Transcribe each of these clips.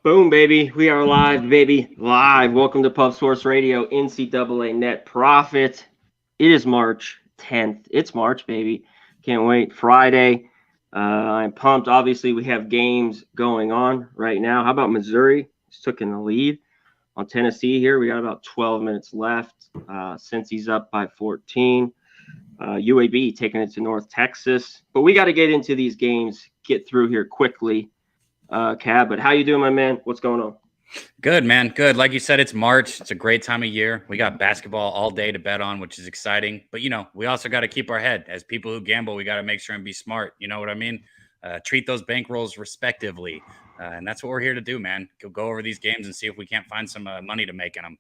Boom, baby. We are live, baby. Live. Welcome to Pub Source Radio, NCAA Net Profit. It is March 10th. It's March, baby. Can't wait. Friday. I'm pumped. Obviously, we have games going on right now. How about Missouri? Just took in the lead on Tennessee here. We got about 12 minutes left. Since he's up by 14. UAB taking it to North Texas. But we got to get into these games, get through here quickly. Cab, but how you doing, my man? What's going on? Good, man. Good. Like you said, it's March. It's a great time of year. We got basketball all day to bet on, which is exciting. But, we also got to keep our head. As people who gamble, we got to make sure and be smart. You know what I mean? Treat those bankrolls respectively. And that's what we're here to do, man. Go over these games and see if we can't find some money to make in them.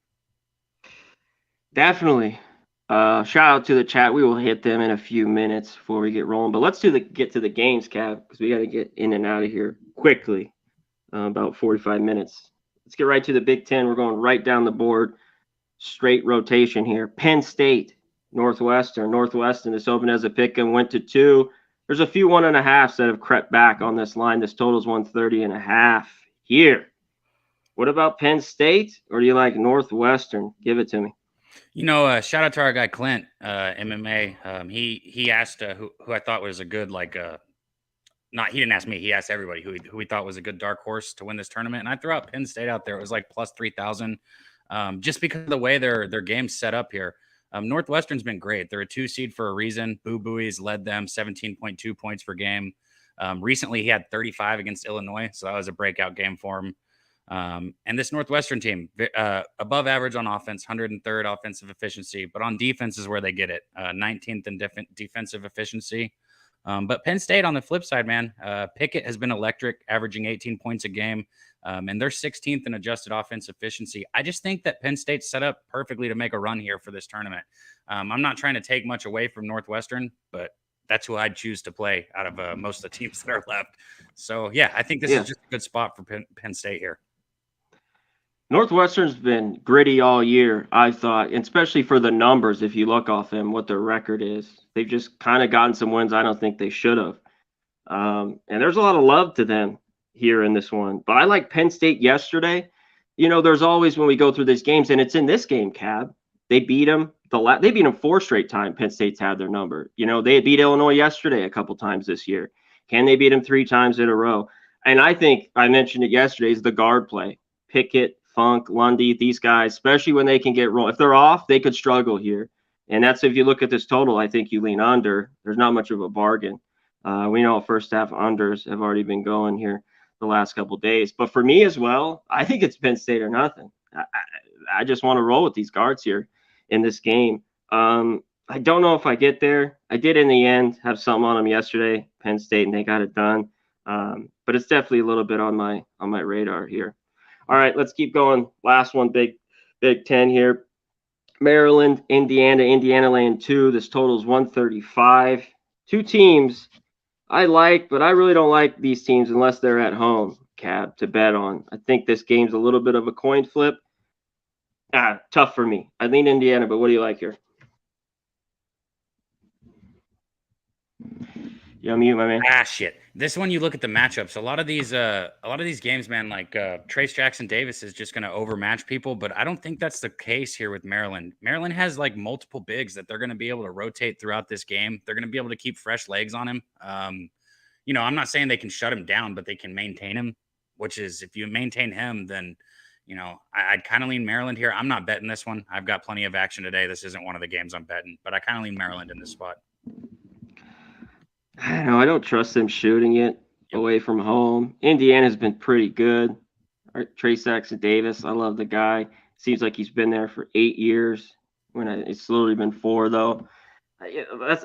Definitely. Shout out to the chat. We will hit them in a few minutes before we get rolling. But let's get to the games, Cab, because we got to get in and out of here quickly. About 45 minutes. Let's get right to the Big Ten. We're going right down the board. Straight rotation here. Penn State, Northwestern. Northwestern, this opened as a pick and went to 2. There's a few 1.5s that have crept back on this line. This total is 130.5 here. What about Penn State, or do you like Northwestern? Give it to me. Shout out to our guy Clint, MMA. He asked who I thought was a good he didn't ask me. He asked everybody who he thought was a good dark horse to win this tournament. And I threw out Penn State out there. It was like plus 3,000, just because of the way their game's set up here. Northwestern's been great. They're a 2 seed for a reason. Boo Buie's led them 17.2 points per game. Recently, he had 35 against Illinois, so that was a breakout game for him. And this Northwestern team, above average on offense, 103rd offensive efficiency, but on defense is where they get it. 19th in defensive efficiency. But Penn State on the flip side, man, Pickett has been electric, averaging 18 points a game, and they're 16th in adjusted offense efficiency. I just think that Penn State's set up perfectly to make a run here for this tournament. I'm not trying to take much away from Northwestern, but that's who I'd choose to play out of most of the teams that are left. So, yeah, I think this is just a good spot for Penn State here. Northwestern's been gritty all year, I thought, especially for the numbers. If you look off them, what their record is, they've just kind of gotten some wins I don't think they should have. And there's a lot of love to them here in this one. But I like Penn State yesterday. There's always when we go through these games, and it's in this game, Cab. They beat them. They beat them 4 straight times. Penn State's had their number. They beat Illinois yesterday a couple times this year. Can they beat them 3 times in a row? And I think I mentioned it yesterday is the guard play. Pickett, Funk, Lundy, these guys, especially when they can get rolled. If they're off, they could struggle here. And that's if you look at this total, I think you lean under. There's not much of a bargain. We know first half unders have already been going here the last couple of days. But for me as well, I think it's Penn State or nothing. I just want to roll with these guards here in this game. I don't know if I get there. I did in the end have something on them yesterday, Penn State, and they got it done. But it's definitely a little bit on my radar here. All right, let's keep going. Last one, Big Ten here. Maryland, Indiana laying 2. This total is 135. 2 teams I like, but I really don't like these teams unless they're at home, Cab, to bet on. I think this game's a little bit of a coin flip. Tough for me. I lean Indiana, but what do you like here? You unmute, my man. Shit. This one, you look at the matchups. A lot of these games, man, like Trace Jackson Davis is just going to overmatch people, but I don't think that's the case here with Maryland. Maryland has like multiple bigs that they're going to be able to rotate throughout this game. They're going to be able to keep fresh legs on him. I'm not saying they can shut him down, but they can maintain him, which is if you maintain him, then, I'd kind of lean Maryland here. I'm not betting this one. I've got plenty of action today. This isn't one of the games I'm betting, but I kind of lean Maryland in this spot. I don't know. I don't trust them shooting it away from home. Indiana's been pretty good. Trace Jackson Davis, I love the guy. Seems like he's been there for 8 years. It's literally been 4, though.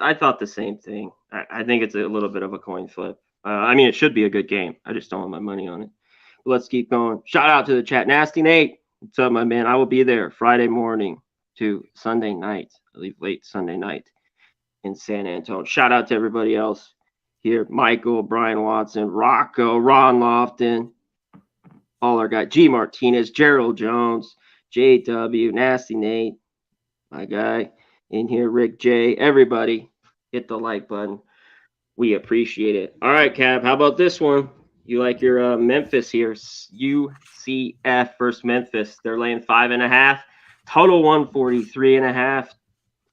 I thought the same thing. I think it's a little bit of a coin flip. I mean, it should be a good game. I just don't want my money on it. But let's keep going. Shout out to the chat. Nasty Nate. What's up, my man? I will be there Friday morning to Sunday night. I leave late Sunday night in San Antonio. Shout out to everybody else here. Michael, Brian Watson, Rocco, Ron Lofton, all our guys. G Martinez, Gerald Jones, JW, Nasty Nate, my guy in here, Rick J. Everybody, hit the like button. We appreciate it. All right, Cab. How about this one? You like your Memphis here? UCF versus Memphis. They're laying 5.5. Total 143.5.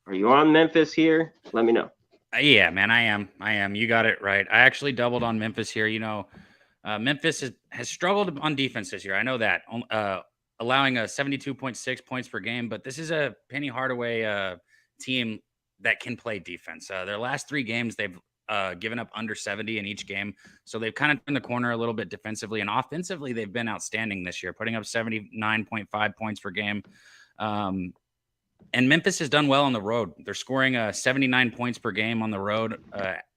Are you on Memphis here? Let me know. Yeah, man, I am. You got it right. I actually doubled on Memphis here. Memphis has struggled on defense this year. I know that, allowing a 72.6 points per game, but this is a Penny Hardaway team that can play defense. Their last 3 games, they've given up under 70 in each game. So they've kind of turned the corner a little bit defensively, and offensively, they've been outstanding this year, putting up 79.5 points per game. And Memphis has done well on the road. They're scoring 79 points per game on the road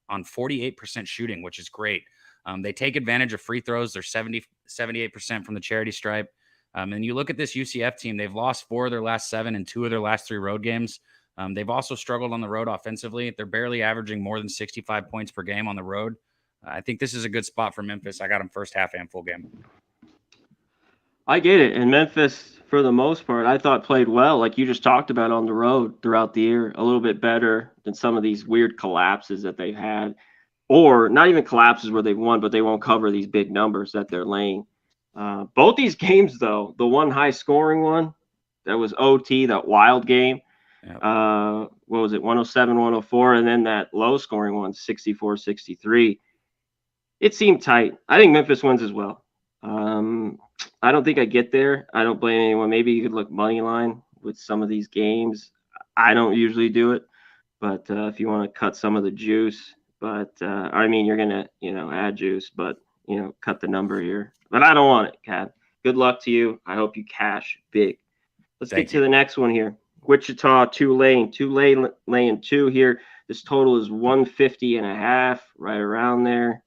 on 48% shooting, which is great. They take advantage of free throws. They're 78% from the charity stripe. And you look at this UCF team, they've lost 4 of their last 7 and 2 of their last 3 road games. They've also struggled on the road offensively. They're barely averaging more than 65 points per game on the road. I think this is a good spot for Memphis. I got them first half and full game. I get it. And Memphis, for the most part, I thought played well, like you just talked about on the road throughout the year, a little bit better than some of these weird collapses that they've had, or not even collapses where they've won, but they won't cover these big numbers that they're laying. Both these games, though, the one high scoring one, that was OT, that wild game. Yep. What was it, 107, 104, and then that low scoring one, 64, 63. It seemed tight. I think Memphis wins as well. I don't think I get there. I don't blame anyone. Maybe you could look money line with some of these games. I don't usually do it, but if you want to cut some of the juice, but I mean, you're gonna add juice, but cut the number here. But I don't want it, Cat. Good luck to you. I hope you cash big. Let's get to the next one here. Wichita, Tulane laying 2 here. This total is 150.5, right around there.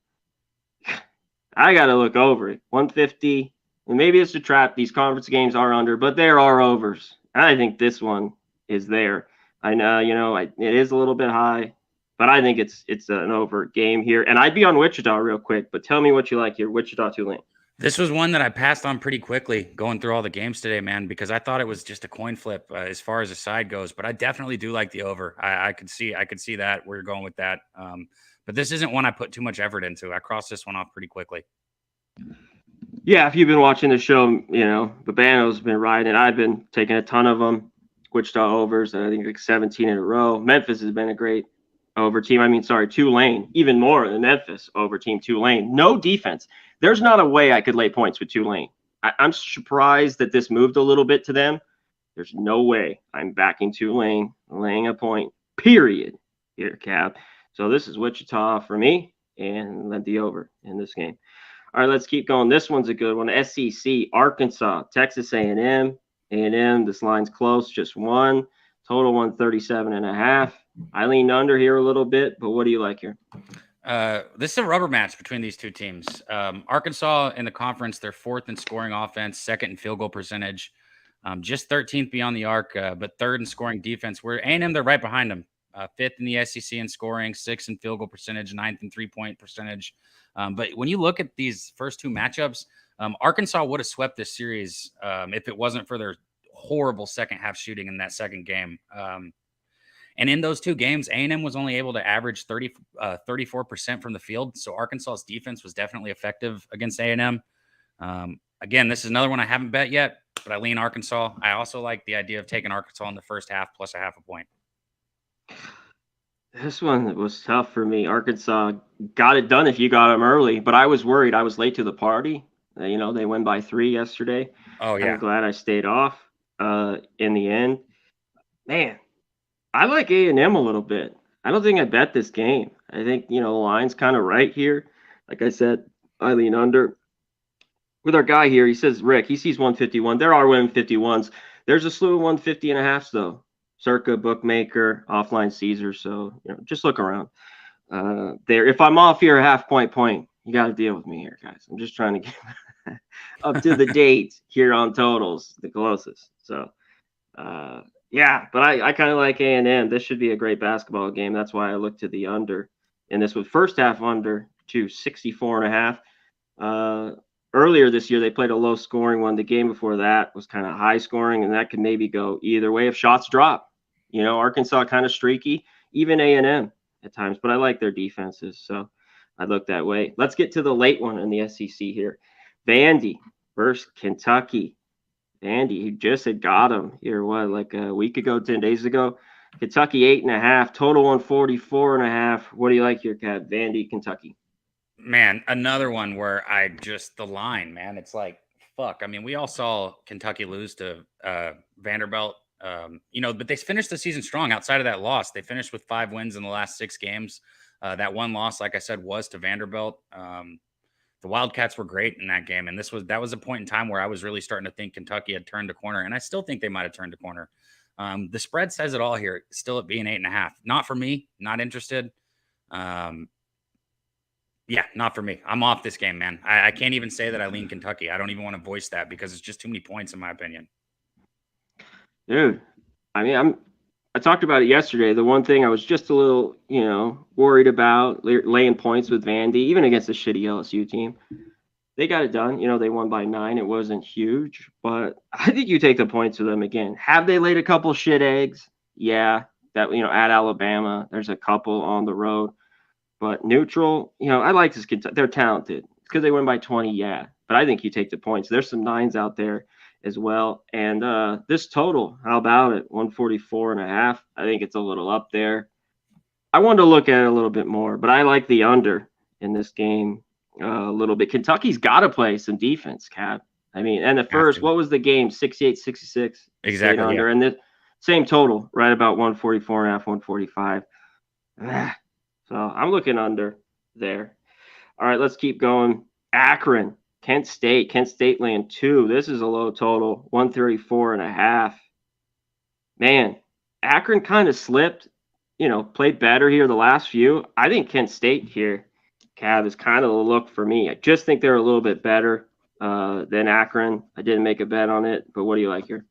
I got to look over it. 150. And maybe it's a trap. These conference games are under, but there are overs. I think this one is there. I know, it is a little bit high, but I think it's an over game here. And I'd be on Wichita real quick, but tell me what you like here. Wichita, Tulane. This was one that I passed on pretty quickly going through all the games today, man, because I thought it was just a coin flip as far as the side goes. But I definitely do like the over. I could see that where you're going with that. But this isn't one I put too much effort into. I crossed this one off pretty quickly. Yeah, if you've been watching the show, Babano's been riding. I've been taking a ton of them. Wichita overs, I think like 17 in a row. Memphis has been a great over team. Tulane, even more than Memphis over team. Tulane, no defense. There's not a way I could lay points with Tulane. I'm surprised that this moved a little bit to them. There's no way I'm backing Tulane, laying a point, period, here, Cab. So this is Wichita for me, and let the over in this game. All right, let's keep going. This one's a good one. SEC, Arkansas, Texas A&M. A&M, this line's close, just 1. Total 137.5. I leaned under here a little bit, but what do you like here? This is a rubber match between these two teams. Arkansas in the conference, they're 4th in scoring offense, 2nd in field goal percentage, just 13th beyond the arc, but 3rd in scoring defense. Where A&M, they're right behind them. 5th in the SEC in scoring, 6th in field goal percentage, 9th in three-point percentage. But when you look at these first 2 matchups, Arkansas would have swept this series if it wasn't for their horrible second half shooting in that second game. And in those 2 games, A&M was only able to average 34% from the field. So Arkansas's defense was definitely effective against A&M. Again, this is another one I haven't bet yet, but I lean Arkansas. I also like the idea of taking Arkansas in the first half plus a half a point. This one was tough for me. Arkansas got it done if you got them early, but I was worried. I was late to the party. They won by 3 yesterday. Oh, yeah. I'm glad I stayed off in the end. Man, I like A&M a little bit. I don't think I bet this game. I think, the line's kind of right here. Like I said, I lean under. With our guy here, he says, Rick, he sees 151. There are 151s. There's a slew of 150.5s, though. Circa bookmaker, offline Caesar. So just look around there. If I'm off here a half point, you got to deal with me here, guys. I'm just trying to get up to the date here on totals, the closest. So yeah, but I kind of like A&M. This should be a great basketball game. That's why I looked to the under. And this was first half under to 64.5. Earlier this year, they played a low scoring one. The game before that was kind of high scoring, and that could maybe go either way if shots drop. Arkansas kind of streaky, even A&M at times, but I like their defenses, so I look that way. Let's get to the late one in the SEC here. Vandy versus Kentucky. Vandy, who just had got them here, like a week ago, 10 days ago. Kentucky 8.5, total 144.5. What do you like here, Cat? Vandy, Kentucky. Man, another one where the line, man, it's like, fuck. I mean, we all saw Kentucky lose to Vanderbilt, but they finished the season strong outside of that loss. They finished with 5 wins in the last 6 games. That one loss, like I said, was to Vanderbilt. The Wildcats were great in that game. And that was a point in time where I was really starting to think Kentucky had turned a corner. And I still think they might have turned a corner. The spread says it all here, still at being 8.5. Not for me, not interested. Yeah, not for me. I'm off this game, man. I can't even say that I lean Kentucky. I don't even want to voice that because it's just too many points in my opinion. Dude, I mean, I talked about it yesterday. The one thing I was just a little, worried about laying points with Vandy, even against a shitty LSU team. They got it done. They won by 9. It wasn't huge, but I think you take the points with them again. Have they laid a couple shit eggs? Yeah, that at Alabama, there's a couple on the road. But neutral, I like this. They're talented. It's because they win by 20, yeah. But I think you take the points. There's some 9s out there as well. And this total, how about it? 144.5. I think it's a little up there. I wanted to look at it a little bit more, but I like the under in this game a little bit. Kentucky's got to play some defense, Cab. I mean, and the first, what was the game? 68-66. Exactly. Under. Yeah. And the same total, right about 144.5, 145. So I'm looking under there. All right, let's keep going. Akron, Kent State. Kent State laying 2. This is a low total, 134.5. Man, Akron kind of slipped, played better here the last few. I think Kent State here, Cav, is kind of the look for me. I just think they're a little bit better than Akron. I didn't make a bet on it, but what do you like here?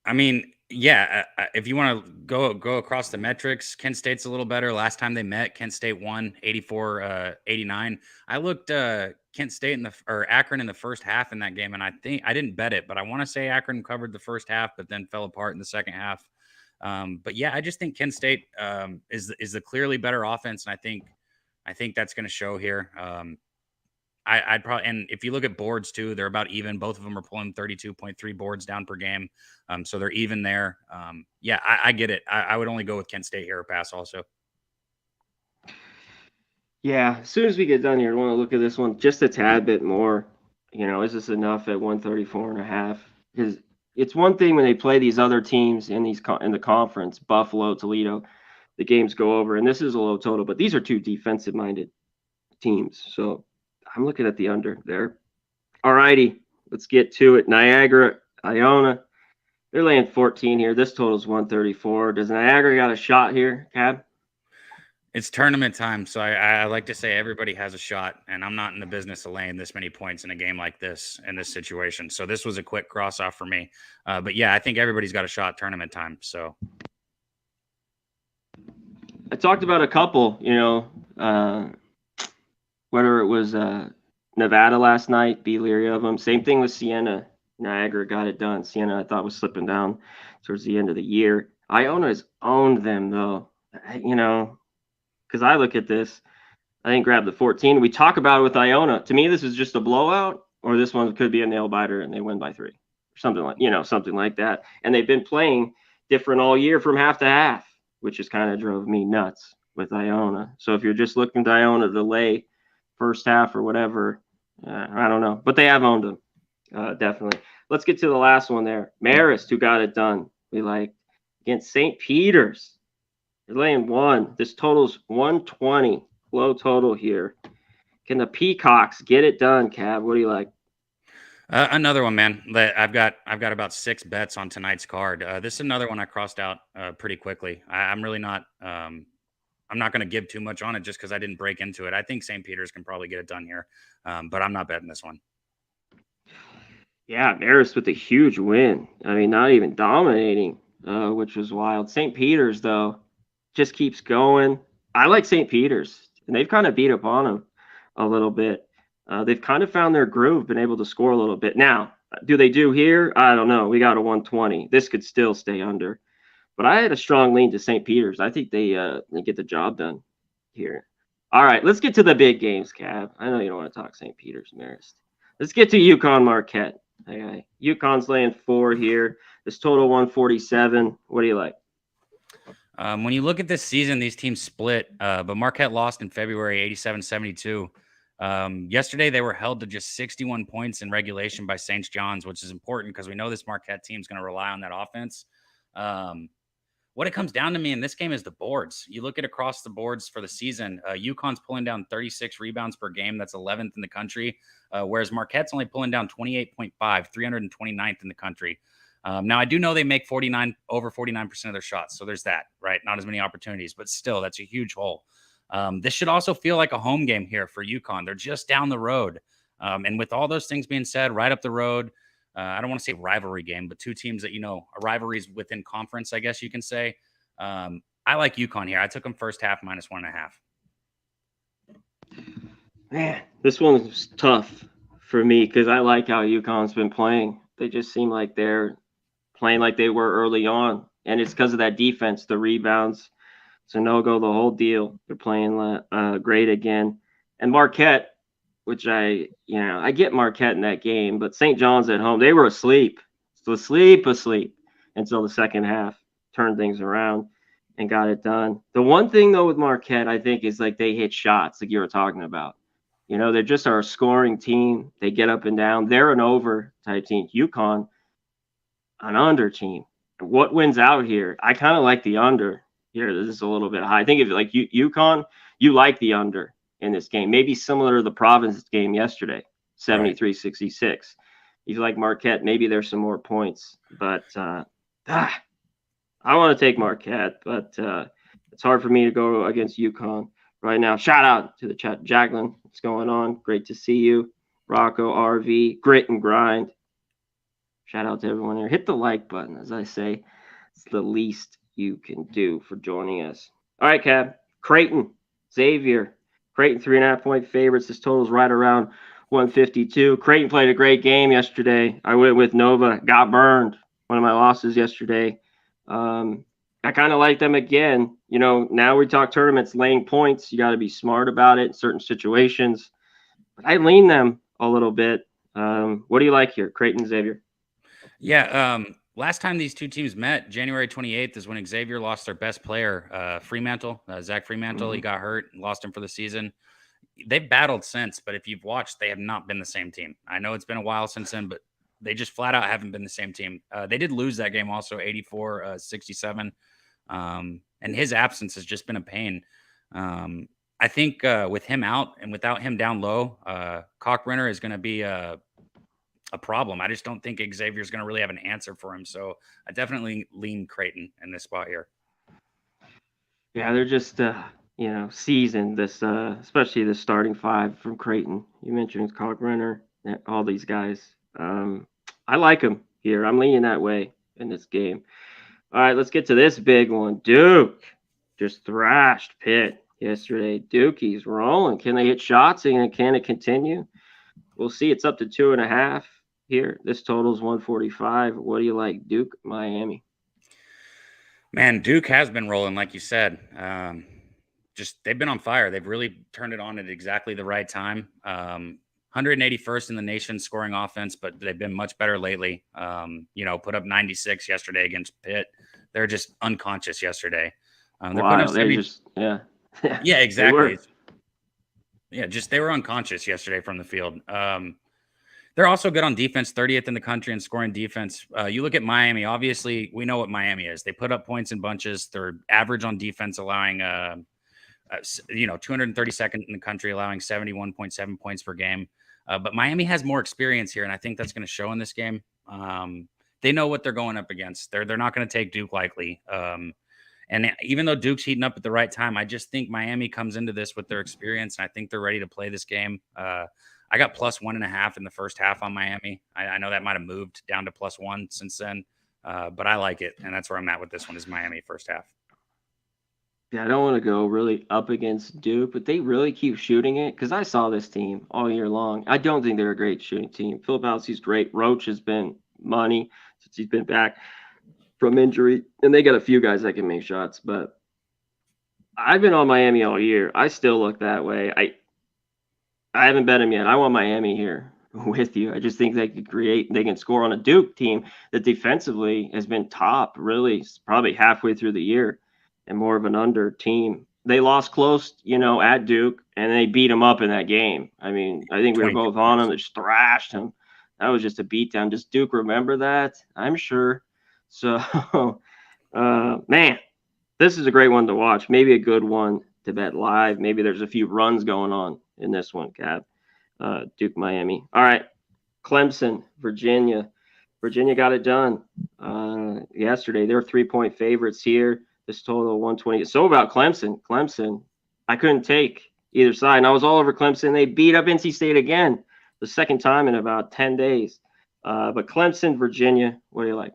I mean, yeah, if you want to go across the metrics, Kent State's a little better. Last time they met, Kent State won 84-89. I looked Kent State or Akron in the first half in that game, and I think I didn't bet it, but I want to say Akron covered the first half, but then fell apart in the second half. But yeah, I just think Kent State is the clearly better offense, and I think that's going to show here. I'd probably, and if you look at boards too, they're about even. Both of them are pulling 32.3 boards down per game. So they're even there. Yeah, I get it. I would only go with Kent State here or pass also. Yeah, as soon as we get done here, I want to look at this one just a tad bit more. Is this enough at 134.5? Because it's one thing when they play these other teams in the conference, Buffalo, Toledo, the games go over, and this is a low total, but these are 2 defensive-minded teams. So I'm looking at the under there. All righty, let's get to it. Niagara, Iona, they're laying 14 here. This total is 134. Does Niagara got a shot here, Cab? It's tournament time, so I like to say everybody has a shot, and I'm not in the business of laying this many points in a game like this, in this situation. So this was a quick cross-off for me. But yeah, I think everybody's got a shot tournament time. So I talked about a couple, whether it was Nevada last night, be leery of them. Same thing with Siena. Niagara got it done. Siena, I thought, was slipping down towards the end of the year. Iona has owned them, though, because I look at this, I think grab the 14. We talk about it with Iona. To me, this is just a blowout, or this one could be a nail biter and they win by 3. Something like that. And they've been playing different all year from half to half, which just kind of drove me nuts with Iona. So if you're just looking to Iona to lay first half or whatever, I don't know. But they have owned them, definitely. Let's get to the last one there. Marist, who got it done. We like against St. Peter's. They're laying 1. This total's 120. Low total here. Can the Peacocks get it done, Cav? What do you like? Another one, man. That I've got about 6 bets on tonight's card. This is another one I crossed out pretty quickly. I'm really not. I'm not going to give too much on it just because I didn't break into it. I think St. Peter's can probably get it done here, but I'm not betting this one. Yeah, Marist with a huge win. I mean, not even dominating, which was wild. St. Peter's, though, just keeps going. I like St. Peter's, and they've kind of beat up on them a little bit. They've kind of found their groove, been able to score a little bit. Now, do they do here? I don't know. We got a 120. This could still stay under. But I had a strong lean to St. Peter's. I think they get the job done here. All right, let's get to the big games, Cab. I know you don't want to talk St. Peter's, Marist. Let's get to UConn Marquette. Okay. UConn's laying 4 here. This total 147. What do you like? When you look at this season, these teams split, but Marquette lost in February 87-72. Yesterday, they were held to just 61 points in regulation by St. John's, which is important because we know this Marquette team is going to rely on that offense. What it comes down to me in this game is the boards. You look at across the boards for the season, UConn's pulling down 36 rebounds per game. That's 11th in the country, whereas Marquette's only pulling down 28.5, 329th in the country. Now, I do know they make over 49% of their shots. So there's that, right? Not as many opportunities, but still, that's a huge hole. This should also feel like a home game here for UConn. They're just down the road. And with all those things being said, right up the road, I don't want to say rivalry game, but two teams that, rivalries within conference, I guess you can say. I like UConn here. I took them first half -1.5. Man, this one's tough for me because I like how UConn's been playing. They just seem like they're playing like they were early on. And it's because of that defense, the rebounds. So no go, the whole deal. They're playing great again. And Marquette, which I get Marquette in that game, but St. John's at home, they were asleep until the second half, turned things around and got it done. The one thing though with Marquette, I think, is like they hit shots like you were talking about. They just are a scoring team. They get up and down. They're an over type team. UConn, an under team. What wins out here? I kind of like the under here. This is a little bit high. I think if like UConn, you like the under in this game, maybe similar to the Providence game yesterday, 73-66. You like Marquette, maybe there's some more points, but I want to take Marquette, but it's hard for me to go against UConn right now. Shout out to the chat, Jacqueline. What's going on? Great to see you. Rocco, RV, grit and grind. Shout out to everyone there. Hit the like button, as I say. It's the least you can do for joining us. All right, Cab. Creighton, Xavier. Creighton 3.5-point favorites. This total's right around 152. Creighton played a great game yesterday. I went with Nova. Got burned. One of my losses yesterday. I kind of like them again. Now we talk tournaments, laying points. You got to be smart about it in certain situations. But I lean them a little bit. What do you like here, Creighton, Xavier? Yeah. Last time these two teams met, January 28th, is when Xavier lost their best player, Fremantle, Zach Fremantle. Mm-hmm. He got hurt and lost him for the season. They've battled since, but if you've watched, they have not been the same team. I know it's been a while since then, but they just flat out haven't been the same team. They did lose that game also, 84-67. And his absence has just been a pain. I think with him out and without him down low, Cockrenner is going to be a problem. I just don't think Xavier's going to really have an answer for him. So I definitely lean Creighton in this spot here. Yeah, they're just, seasoned, this, especially the starting five from Creighton. You mentioned Cockrenner, all these guys. I like them here. I'm leaning that way in this game. All right, let's get to this big one. Duke just thrashed Pitt yesterday. Dukey's rolling. Can they hit shots and can it continue? We'll see. It's up to 2.5 here. This total is 145. What do you like, Duke, Miami? Man, Duke has been rolling, like you said. They've been on fire. They've really turned it on at exactly the right time. 181st in the nation scoring offense, but they've been much better lately. Put up 96 yesterday against Pitt. They're just unconscious yesterday. Yeah, exactly. They were unconscious yesterday from the field. They're also good on defense, 30th in the country in scoring defense. You look at Miami, obviously we know what Miami is. They put up points in bunches. They're average on defense, allowing 232nd in the country, allowing 71.7 points per game. But Miami has more experience here, and I think that's going to show in this game. They know what they're going up against. They're not going to take Duke lightly. And even though Duke's heating up at the right time, I just think Miami comes into this with their experience, and I think they're ready to play this game. I got +1.5 in the first half on Miami. I know that might have moved down to +1 since then, but I like it, and that's where I'm at with this one is Miami first half. Yeah, I don't want to go really up against Duke, but they really keep shooting it because I saw this team all year long. I don't think they're a great shooting team. Philip Alcy's great. Roach has been money since he's been back from injury, and they got a few guys that can make shots. But I've been on Miami all year. I still look that way. I haven't bet them yet. I want Miami here with you. I just think they could create. They can score on a Duke team that defensively has been top, really, probably halfway through the year, and more of an under team. They lost close, at Duke, and they beat them up in that game. I mean, I think we were both on them. They just thrashed them. That was just a beatdown. Does Duke remember that? I'm sure. So, man, this is a great one to watch. Maybe a good one to bet live. Maybe there's a few runs going on in this one, Cab. Duke, Miami. All right, Clemson, Virginia. Virginia got it done yesterday. They're 3-point favorites here. This total 120. So about Clemson, I couldn't take either side, and I was all over Clemson. They beat up NC State again, the second time in about 10 days. But Clemson, Virginia, what do you like?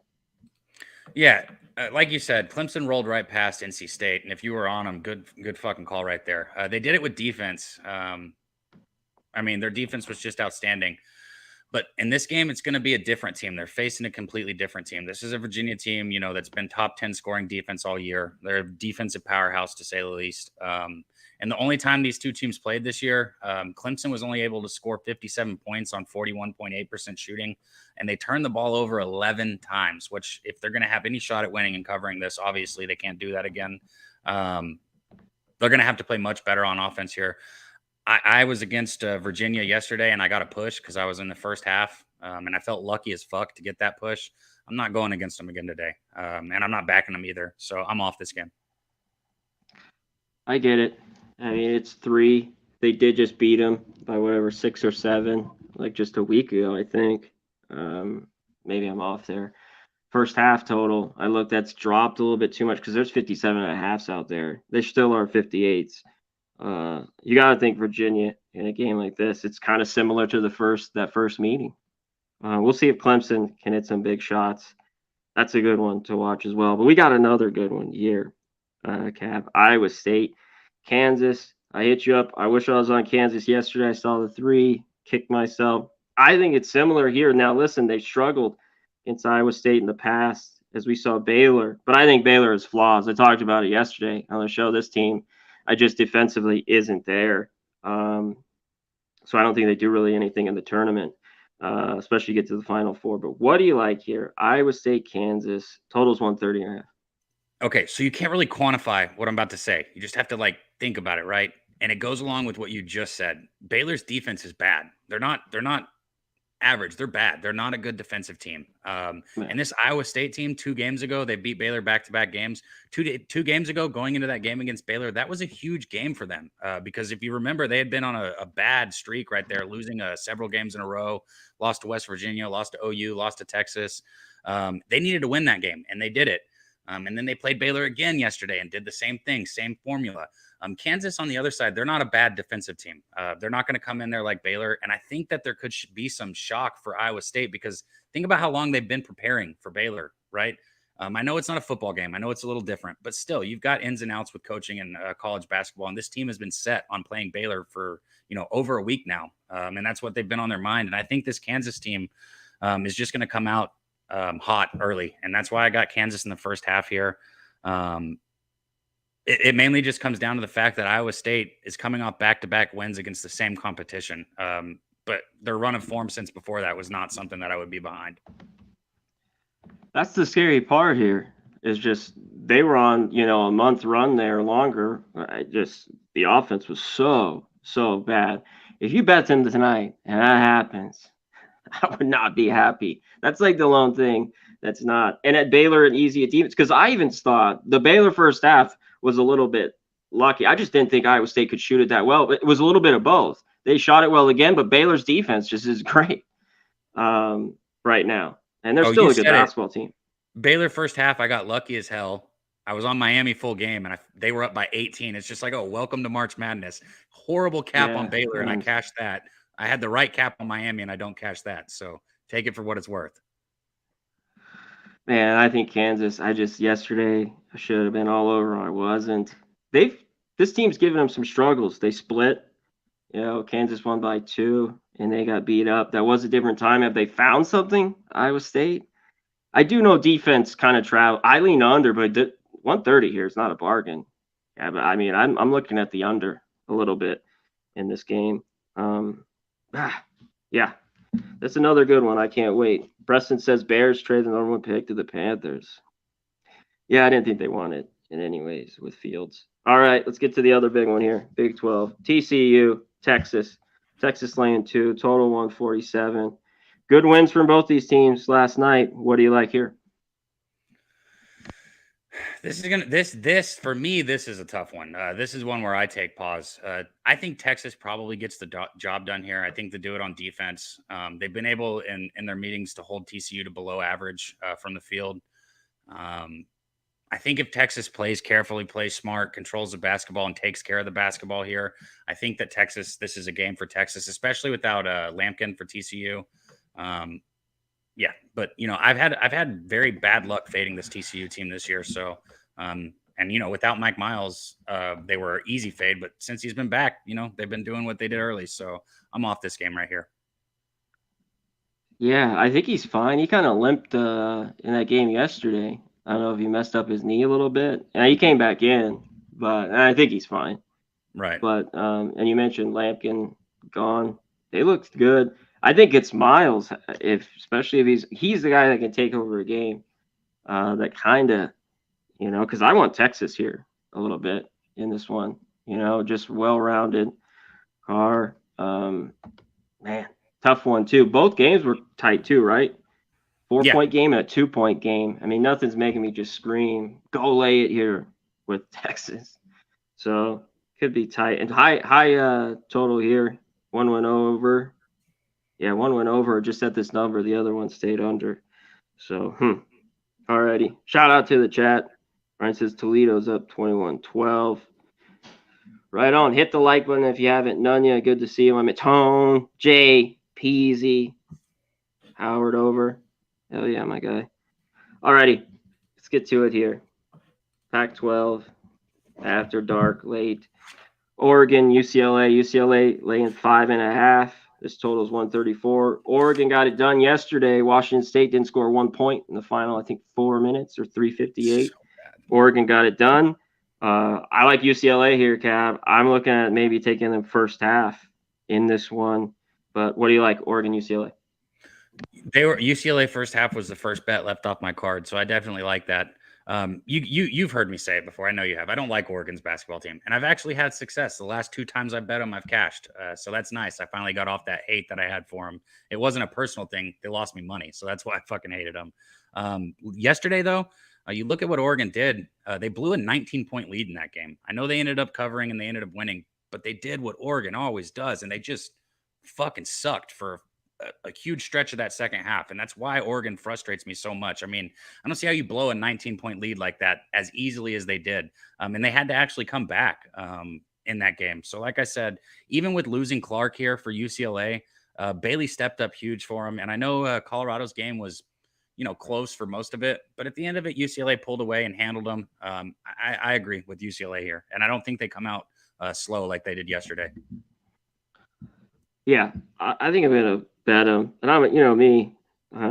Yeah, like you said, Clemson rolled right past NC State, and if you were on them, good fucking call right there. They did it with defense. I mean, their defense was just outstanding. But in this game, it's going to be a different team. They're facing a completely different team. This is a Virginia team, that's been top 10 scoring defense all year. They're a defensive powerhouse, to say the least. And the only time these two teams played this year, Clemson was only able to score 57 points on 41.8% shooting, and they turned the ball over 11 times, which if they're going to have any shot at winning and covering this, obviously they can't do that again. They're going to have to play much better on offense here. I was against Virginia yesterday, and I got a push because I was in the first half, and I felt lucky as fuck to get that push. I'm not going against them again today, and I'm not backing them either, so I'm off this game. I get it. I mean, it's 3. They did just beat them by whatever, 6 or 7, like just a week ago, I think. Maybe I'm off there. First half total, I looked, that's dropped a little bit too much because there's 57.5s out there. They still are 58s. You got to think Virginia in a game like this. It's kind of similar to that first meeting. We'll see if Clemson can hit some big shots. That's a good one to watch as well. But we got another good one here, Cab. Iowa State, Kansas. I hit you up. I wish I was on Kansas yesterday. I saw the 3, kicked myself. I think it's similar here. Now, listen, they struggled against Iowa State in the past, as we saw Baylor. But I think Baylor has flaws. I talked about it yesterday on the show. This team, I just defensively isn't there. So I don't think they do really anything in the tournament, especially get to the Final Four. But what do you like here? Iowa State, Kansas, total's 130.5. Okay, so you can't really quantify what I'm about to say. You just have to think about it, right? And it goes along with what you just said. Baylor's defense is bad. They're not average. They're bad. They're not a good defensive team. And this Iowa State team, 2 games ago, they beat Baylor back-to-back games. Two games ago, going into that game against Baylor, that was a huge game for them because if you remember, they had been on a bad streak right there, losing several games in a row, lost to West Virginia, lost to OU, lost to Texas. They needed to win that game, and they did it. And then they played Baylor again yesterday and did the same thing, same formula. Kansas on the other side, they're not a bad defensive team. They're not going to come in there like Baylor. And I think that there could be some shock for Iowa State because think about how long they've been preparing for Baylor, right? I know it's not a football game. I know it's a little different, but still, you've got ins and outs with coaching and college basketball. And this team has been set on playing Baylor for, over a week now. And that's what they've been on their mind. And I think this Kansas team is just going to come out hot early. And that's why I got Kansas in the first half here. It mainly just comes down to the fact that Iowa State is coming off back-to-back wins against the same competition. But their run of form since before that was not something that I would be behind. That's the scary part here is just they were on, a month run there longer. The offense was so bad. If you bet them tonight and that happens, I would not be happy. That's like the lone thing that's not. And at Baylor, an easy at defense, because I even thought the Baylor first half was a little bit lucky. I just didn't think Iowa State could shoot it that well, but it was a little bit of both. they shot it well again, but Baylor's defense just is great right now, and they're Oh, still you a good said it. basketball team. Baylor first half, I got lucky as hell. I was on Miami full game, and they were up by 18. It's just like, oh, welcome to March Madness. Horrible cap on Yeah, Baylor, and I nice. cashed that. I had the right cap on Miami, and I don't cash that. So take it for what it's worth. Man, I think Kansas. Yesterday I should have been all over. I wasn't. They've this team's given them some struggles. They split. You know, Kansas won by 2, and they got beat up. That was a different time. Have they found something? Iowa State. I do know defense kind of travel. I lean under, but 130 here is not a bargain. Yeah, but I mean, I'm looking at the under a little bit in this game. Yeah, that's another good one. I can't wait. Preston says Bears trade the number 1 pick to the Panthers. Yeah, I didn't think they wanted it anyways with Fields. All right, let's get to the other big one here. Big 12. TCU, Texas. Texas laying 2, total 147. Good wins from both these teams last night. What do you like here? This for me, this is a tough one. This is one where I take pause. I think Texas probably gets the job done here. I think they do it on defense. They've been able in their meetings to hold TCU to below average from the field. I think if Texas plays carefully, plays smart, controls the basketball, and takes care of the basketball here, I think that this is a game for Texas, especially without Lampkin for TCU. Yeah, but I've had very bad luck fading this TCU team this year. So, and without Mike Miles, they were easy fade. But since he's been back, they've been doing what they did early. So I'm off this game right here. Yeah, I think he's fine. He kind of limped in that game yesterday. I don't know if he messed up his knee a little bit. And he came back in, but I think he's fine. Right. But and you mentioned Lampkin gone. They looked good. I think it's Miles, especially if he's the guy that can take over a game. That kind of, because I want Texas here a little bit in this one. Just well-rounded car. Man, tough one too. Both games were tight too, right? 4-point game and a 2-point game. I mean, nothing's making me just scream, go lay it here with Texas. So could be tight and high total here. One went over. Yeah, one went over just at this number. The other one stayed under. So, alrighty. Shout out to the chat. Ryan says Toledo's up 21-12. Right on. Hit the like button if you haven't. Nunya, good to see you. I'm at Tone, Jay, Peasy, Howard over. Hell yeah, my guy. Alrighty. Let's get to it here. Pac-12, after dark, late. Oregon, UCLA laying 5.5. This total is 134. Oregon got it done yesterday. Washington State didn't score 1 point in the final, I think 4 minutes or 3:58. So Oregon got it done. I like UCLA here, Cab. I'm looking at maybe taking them first half in this one. But what do you like, Oregon, UCLA? UCLA first half was the first bet left off my card, so I definitely like that. You've heard me say it before. I know you have. I don't like Oregon's basketball team, and I've actually had success. The last 2 times I bet them, I've cashed. So that's nice. I finally got off that hate that I had for them. It wasn't a personal thing. They lost me money, so that's why I fucking hated them. Yesterday, though, you look at what Oregon did. They blew a 19-point lead in that game. I know they ended up covering and they ended up winning, but they did what Oregon always does, and they just fucking sucked for a huge stretch of that second half. And that's why Oregon frustrates me so much. I mean, I don't see how you blow a 19-point lead like that as easily as they did. And they had to actually come back in that game. So like I said, even with losing Clark here for UCLA, Bailey stepped up huge for him. And I know Colorado's game was, close for most of it. But at the end of it, UCLA pulled away and handled them. I agree with UCLA here. And I don't think they come out slow like they did yesterday. Yeah, I think I'm going to bet them. And I'm, me,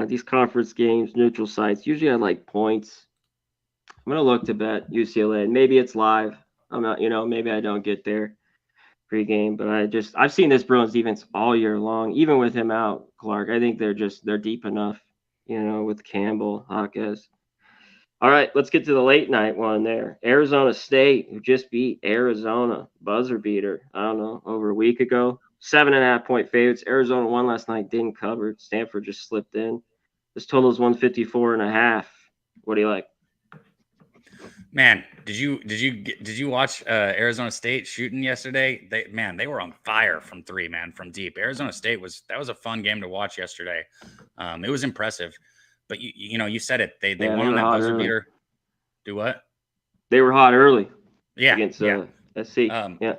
these conference games, neutral sites, usually I like points. I'm going to look to bet UCLA. And maybe it's live. I'm not, maybe I don't get there pregame. But I've seen this Bruins defense all year long, even with him out, Clark. I think they're deep enough, with Campbell, Hawkes. All right, let's get to the late night one there. Arizona State, who just beat Arizona, buzzer beater, I don't know, over a week ago. 7.5-point favorites. Arizona won last night, didn't cover. Stanford just slipped in. This total is 154.5. What do you like? Man, did you watch Arizona State shooting yesterday? They were on fire from three, man, from deep. Arizona State was a fun game to watch yesterday. It was impressive, but you said it. They Yeah, won they on were that hot buzzer early. beater. Do what? They were hot early Yeah, against yeah. SC. Um, Yeah.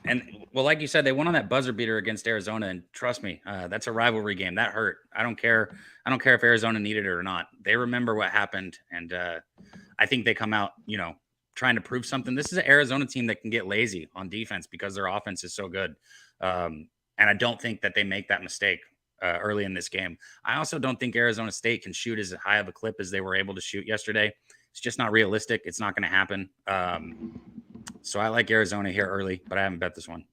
and well, like you said, they won on that buzzer beater against Arizona, and trust me, that's a rivalry game. That hurt. I don't care. I don't care if Arizona needed it or not. They remember what happened, and I think they come out, trying to prove something. This is an Arizona team that can get lazy on defense because their offense is so good. And I don't think that they make that mistake early in this game. I also don't think Arizona State can shoot as high of a clip as they were able to shoot yesterday. It's just not realistic. It's not going to happen. So I like Arizona here early, but I haven't bet this one.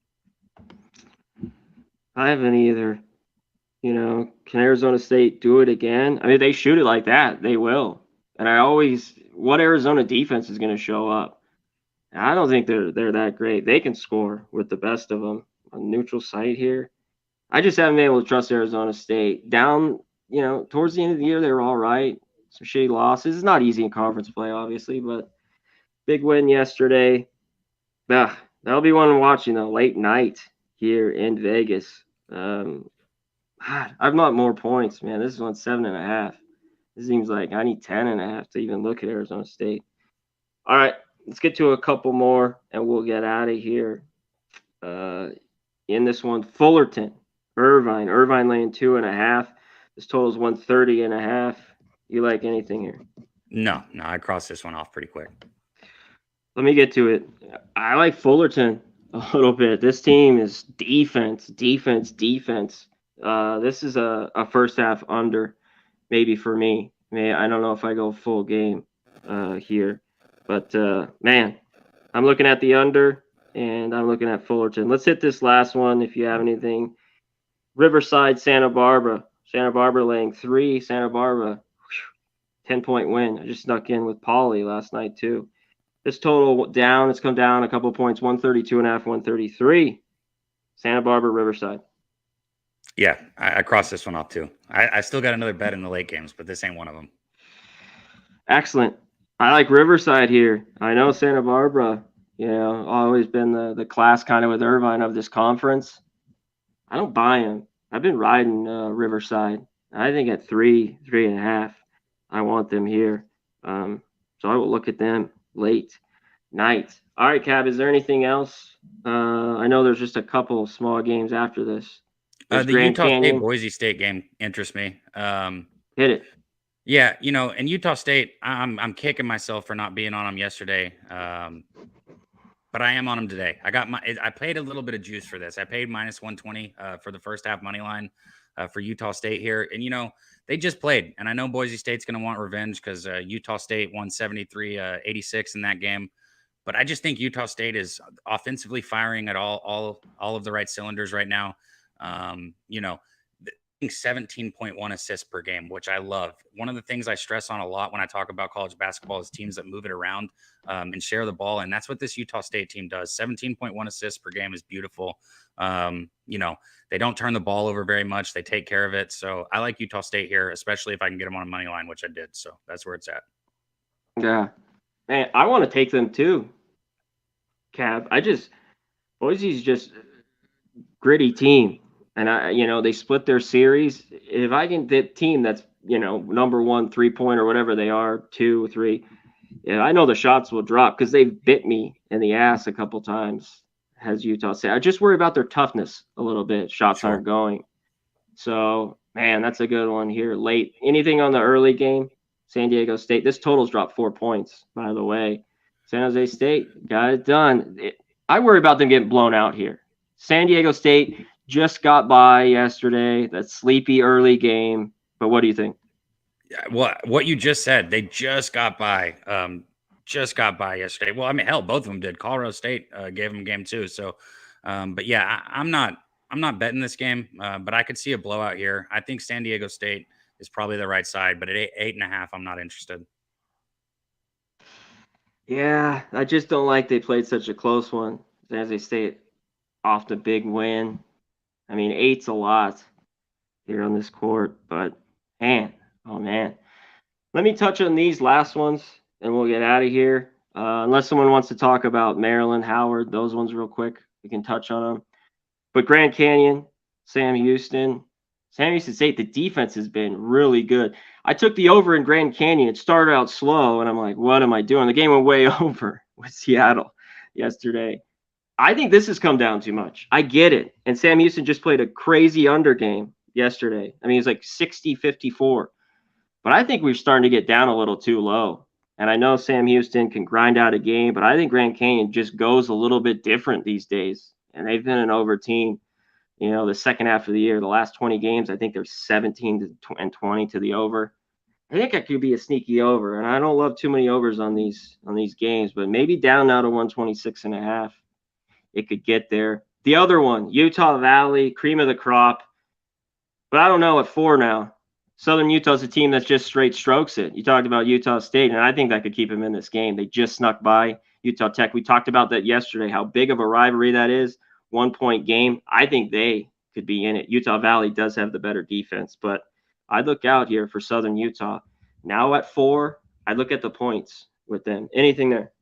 I haven't either. Can Arizona State do it again? I mean, they shoot it like that, they will. And what Arizona defense is going to show up? I don't think they're that great. They can score with the best of them on neutral site here. I just haven't been able to trust Arizona State. Down, towards the end of the year, they were all right. Some shitty losses. It's not easy in conference play, obviously, but big win yesterday. That'll be one watching the late night here in Vegas. I've not more points, man. This is on 7.5. This seems like I need 10.5 to even look at Arizona State. All right, let's get to a couple more and we'll get out of here. In this one, Fullerton, Irvine laying 2.5. This total is 130.5. You like anything here? No, I crossed this one off pretty quick. Let me get to it. I like Fullerton a little bit. This team is defense. This is a first half under, maybe for me. I don't know if I go full game here, but man, I'm looking at the under and I'm looking at Fullerton. Let's hit this last one if you have anything. Riverside, Santa Barbara. Santa Barbara laying 3. Santa Barbara, 10-point win. I just snuck in with Pauly last night too. This total down. It's come down a couple points. 132.5, 133. Santa Barbara, Riverside. Yeah, I crossed this one off too. I still got another bet in the late games, but this ain't one of them. Excellent. I like Riverside here. I know Santa Barbara, always been the class kind of with Irvine of this conference. I don't buy him. I've been riding Riverside. I think at 3.5, I want them here. So I will look at them late night. All right, Cab, is there anything else? I know there's just a couple small games after this. The Grand Utah Canyon. State Boise State game interests me. Hit it. Yeah, and Utah State, I'm kicking myself for not being on them yesterday. But I am on them today. I paid a little bit of juice for this. I paid minus 120 for the first half money line for Utah State here. And they just played, and I know Boise State's going to want revenge because Utah State won 73-86 in that game. But I just think Utah State is offensively firing at all of the right cylinders right now. 17.1 assists per game, which I love. One of the things I stress on a lot when I talk about college basketball is teams that move it around and share the ball. And that's what this Utah State team does. 17.1 assists per game is beautiful. They don't turn the ball over very much. They take care of it. So I like Utah State here, especially if I can get them on a money line, which I did. So that's where it's at. Yeah. Man, I want to take them too, Cab. Boise's just gritty team. And they split their series. If I can get team that's, number 1 3-point or whatever they are, 2, 3, I know the shots will drop because they've bit me in the ass a couple times, has Utah State. I just worry about their toughness a little bit. Shots aren't going. So, man, that's a good one here late. Anything on the early game? San Diego State. This total's dropped 4 points, by the way. San Jose State got it done. I worry about them getting blown out here. San Diego State just got by yesterday. That sleepy early game. But what do you think? What you just said, they just got by. Yesterday. Well, I mean, hell, both of them did. Colorado State gave them game too. So, but yeah, I'm not betting this game, but I could see a blowout here. I think San Diego State is probably the right side, but at 8.5, I'm not interested. Yeah, I just don't like they played such a close one. San Jose State off the big win. I mean, 8's a lot here on this court, but man, oh man. Let me touch on these last ones and we'll get out of here. Unless someone wants to talk about Maryland, Howard, those ones real quick, we can touch on them. But Grand Canyon, Sam Houston, Sam Houston State, the defense has been really good. I took the over in Grand Canyon. It started out slow, and I'm like, what am I doing? The game went way over with Seattle yesterday. I think this has come down too much. I get it. And Sam Houston just played a crazy under game yesterday. I mean, it's like 60-54. But I think we're starting to get down a little too low. And I know Sam Houston can grind out a game, but I think Grand Canyon just goes a little bit different these days. And they've been an over team. You know, the second half of the year, the last 20 games, I think they're 17 and 20 to the over. I think it could be a sneaky over, and I don't love too many overs on these games, but maybe down now to 126.5. It could get there. The other one, Utah Valley, cream of the crop, but I don't know at 4 now. Southern Utah's a team that's just straight strokes it. You talked about Utah State, and I think that could keep them in this game. They just snuck by Utah Tech. We talked about that yesterday, how big of a rivalry that is. 1-point game. I think they could be in it. Utah Valley does have the better defense, but I look out here for Southern Utah. Now at 4, I look at the points with them. Anything there?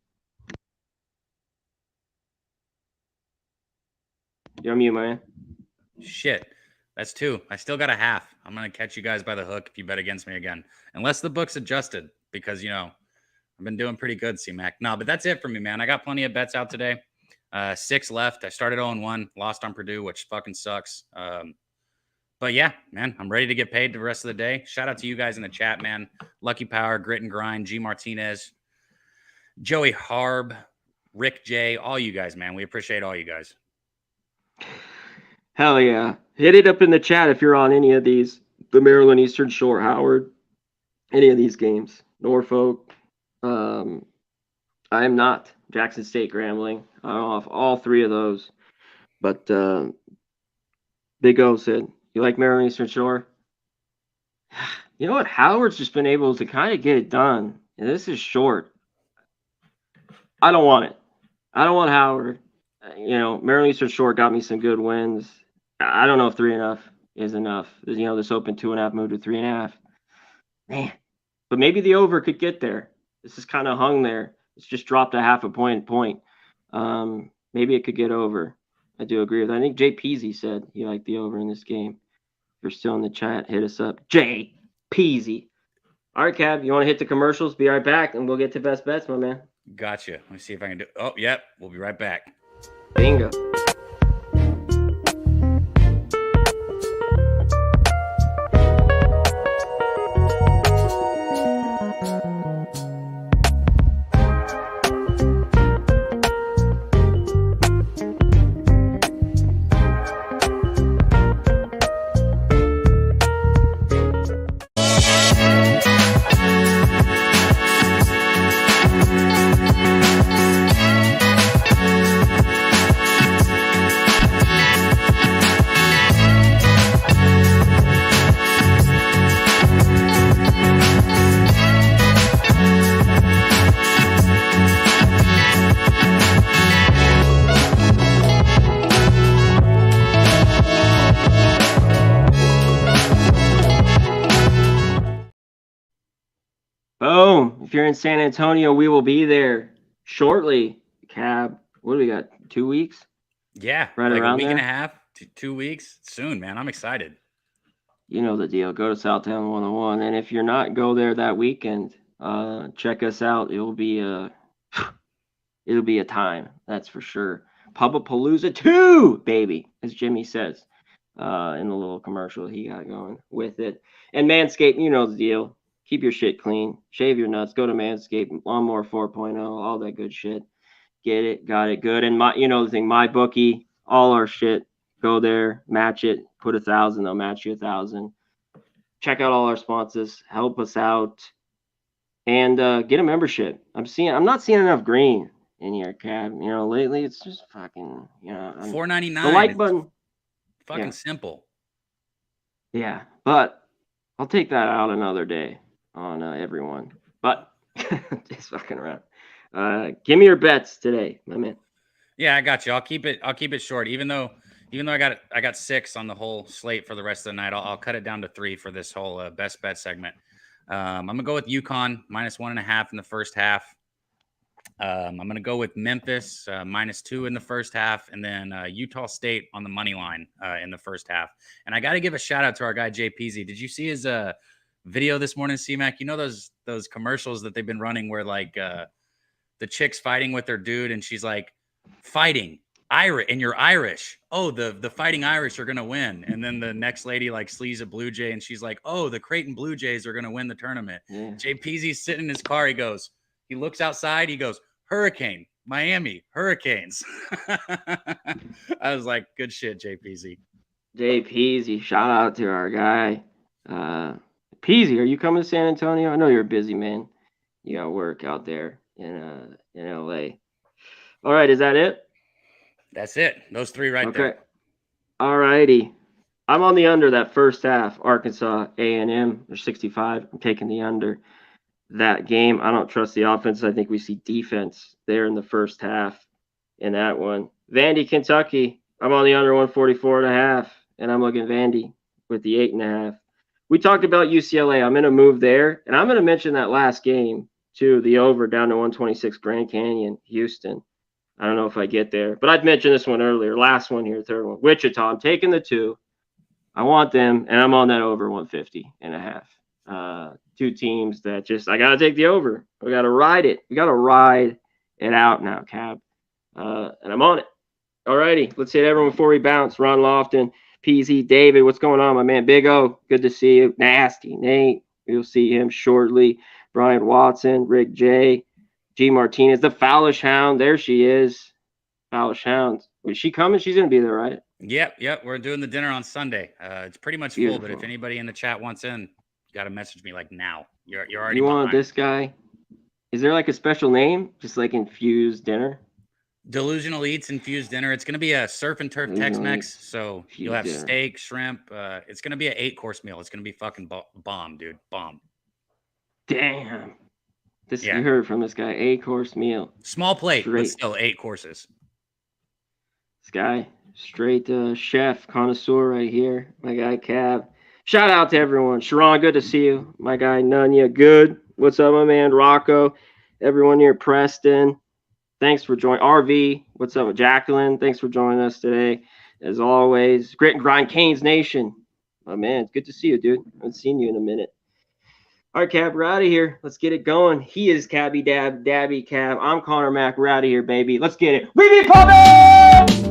You're on mute, man. Shit. That's 2. I still got a half. I'm going to catch you guys by the hook if you bet against me again. Unless the book's adjusted because, you know, I've been doing pretty good, C-Mac. No, but that's it for me, man. I got plenty of bets out today. 6 left. I started 0-1, lost on Purdue, which fucking sucks. But yeah, man, I'm ready to get paid the rest of the day. Shout out to you guys in the chat, man. Lucky Power, Grit and Grind, G Martinez, Joey Harb, Rick J, all you guys, man. We appreciate all you guys. Hell yeah. Hit it up in the chat if you're on any of these. The Maryland Eastern Shore, Howard, any of these games. Norfolk. I am not. Jackson State, Grambling. I don't know if all 3 of those. But Big O said, you like Maryland Eastern Shore? You know what? Howard's just been able to kind of get it done. And this is short. I don't want it. I don't want Howard. You know, Maryland Eastern Shore got me some good wins. I don't know if 3.5 is enough. You know, this open 2.5 moved to 3.5. Man, but maybe the over could get there. This is kind of hung there. It's just dropped a half a point. Maybe it could get over. I do agree with that. I think Jay Peasy said he liked the over in this game. If you're still in the chat, hit us up. Jay Peasy. All right, Cab, you want to hit the commercials? Be right back, and we'll get to best bets, my man. Gotcha. Let me see if I can do. Oh, yep. We'll be right back. Bingo. Boom. If you're in San Antonio, we will be there shortly. Cab, what do we got? 2 weeks? Yeah. Right like around a week there? and a half to 2 weeks. Soon, man. I'm excited. You know the deal. Go to Southtown 101. And if you're not, go there that weekend. Check us out. It'll be a time, that's for sure. Pubapalooza 2, baby, as Jimmy says in the little commercial he got going with it. And Manscaped, you know the deal. Keep your shit clean. Shave your nuts. Go to Manscaped, Lawnmower 4.0, all that good shit. Get it, got it, good. And the thing, my bookie, all our shit. Go there, match it, put 1,000, they'll match you 1,000. Check out all our sponsors, help us out, and get a membership. I'm not seeing enough green in here, Cab. You know, lately it's just fucking, $4.99. The like button. Fucking simple. Yeah, but I'll take that out another day on everyone. But just fucking around. Give me your bets today, my man. Yeah, I got you. I'll keep it short. Even though I got 6 on the whole slate for the rest of the night, I'll cut it down to 3 for this whole best bet segment. I'm gonna go with UConn -1.5 in the first half. I'm going to go with Memphis -2 in the first half, and then Utah State on the money line in the first half. And I got to give a shout out to our guy JPZ. Did you see his video this morning, C-Mac? You know those commercials that they've been running where like the chick's fighting with her dude, and she's like, fighting Irish, and you're Irish. Oh, the Fighting Irish are gonna win. And then the next lady like sleaze a Blue Jay, and she's like, oh, the Creighton Blue Jays are gonna win the tournament. Yeah. JPZ's sitting in his car. He looks outside. He goes, Hurricane, Miami, Hurricanes. I was like, good shit, JPZ. JPZ, shout out to our guy. Peasy, are you coming to San Antonio? I know you're a busy man. You got work out there in LA. All right, is that it? That's it. Those three right there. All righty. I'm on the under that first half. Arkansas A&M, they're 65. I'm taking the under that game. I don't trust the offense. I think we see defense there in the first half in that one. Vandy, Kentucky. I'm on the under 144.5, and I'm looking Vandy with the 8.5. We talked about UCLA. I'm going to move there, and I'm going to mention that last game too, the over down to 126 Grand Canyon, Houston. I don't know if I get there, but I'd mentioned this one earlier. Last one here, third one. Wichita, I'm taking the 2. I want them, and I'm on that over 150.5. Two teams that just, I got to take the over. We got to ride it. We got to ride it out now, Cab. And I'm on it. All righty. Let's hit everyone before we bounce. Ron Lofton, PZ, David, what's going on, my man? Big O, good to see you. Nasty Nate, you'll see him shortly. Brian Watson, Rick J, G Martinez, the Fowlish Hound. There she is. Fowlish Hound. Is she coming? She's going to be there, right? Yep. We're doing the dinner on Sunday. It's pretty much full, but if anybody in the chat wants in, you got to message me like now. You're already You want behind. this guy? Is there like a special name? Just like infused dinner? Delusional Eats infused dinner. It's going to be a surf and turf Tex-Mex. So you'll have steak, shrimp. It's going to be an 8-course meal. It's going to be fucking bomb, dude. Bomb. Damn. You heard from this guy. 8-course meal. Small plate, but still 8 courses. This guy, straight chef, connoisseur right here. My guy, Cab. Shout out to everyone. Sharon, good to see you. My guy, Nunya, good. What's up, my man? Rocco. Everyone here, Preston. Thanks for joining. RV, what's up with Jacqueline? Thanks for joining us today. As always, Grit and Grind, Canes Nation. My man, it's good to see you, dude. I haven't seen you in a minute. All right, Cab, we're out of here. Let's get it going. He is Cabby Dabby Cab. I'm Conor Mac. We're out of here, baby. Let's get it. We be pumping!